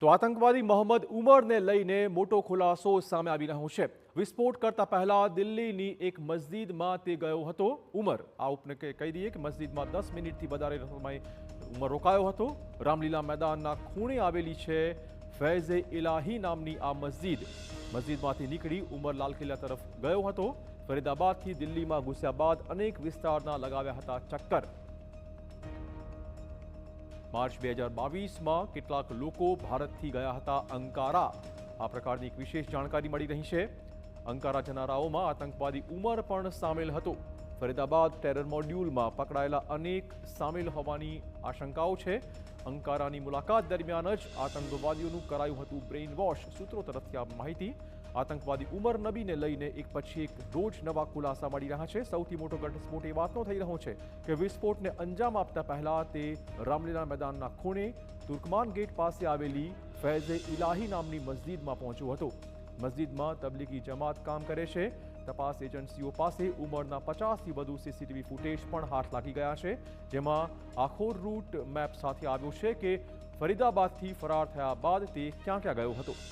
તો આતંકવાદી મોહમ્મદ ઉમરને લઈને મોટો ખુલાસો સામે આવી રહ્યો છે। વિસ્ફોટ કરતા પહેલા દિલ્હીની એક મસ્જિદમાં તે ગયો હતો ઉમર। આ ઉપને કહી દઈએ કે મસ્જિદમાં 10 મિનિટથી વધારે સમય ઉમર રોકાયો હતો। રામલીલા મેદાનના ખૂણે આવેલી છે ફૈઝે ઇલાહી નામની આ મસ્જિદ। મસ્જિદમાંથી નીકળી ઉમર લાલ કિલ્લા તરફ ગયો હતો। ફરીદાબાદથી દિલ્હીમાં ઘૂસ્યા બાદ અનેક વિસ્તારના લગાવ્યા હતા ચક્કર। માર્ચ 2022માં કેટલાક લોકો ભારતથી ગયા હતા અંકારા। આ પ્રકારની એક વિશેષ જાણકારી મળી રહી છે। અંકારા જનારાઓમાં આતંકવાદી ઉમર પણ સામેલ હતો। ફરીદાબાદ ટેરર મોડ્યુલમાં પકડાયેલા અનેક સામેલ હોવાની આશંકાઓ છે। અંકારાની મુલાકાત દરમિયાન જ આતંકવાદીઓનું કરાયું હતું બ્રેઇન વોશ। સૂત્રો તરફથી આ માહિતી। આતંકવાદી ઉમર નબીને લઈને એક પછી એક રોજ નવા ખુલાસા મળી રહ્યા છે। સૌથી મોટો ઘટસ્ફોટ એ વાતનો થઈ રહ્યો છે કે વિસ્ફોટને અંજામ આપતા પહેલા તે રામલીલા મેદાનના ખૂણે તુર્કમાન ગેટ પાસે આવેલી ફૈઝે ઇલાહી નામની મસ્જિદમાં પહોંચ્યો હતો। મસ્જિદમાં તબલીગી જમાત કામ કરે છે। તપાસ એજન્સીઓ પાસે ઉમરના 50થી વધુ સીસીટીવી ફૂટેજ પણ હાથ લાગી ગયા છે, જેમાં આખો રૂટ મેપ સાથે આવ્યો છે કે ફરીદાબાદથી ફરાર થયા બાદ તે ક્યાં ક્યાં ગયો હતો।